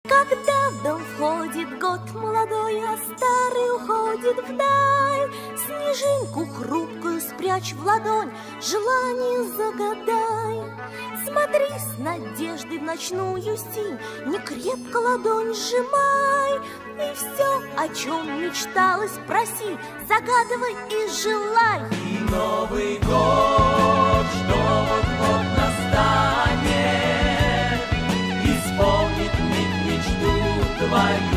Когда в дом входит год молодой, а старый уходит вдаль, снежинку хрупкую спрячь в ладонь, желание загадай. Смотри с надеждой в ночную синь, не крепко ладонь сжимай, и все, о чем мечталось, проси, загадывай и желай. И Новый год, что вот-вот настанет, исполнит миг мечту твою.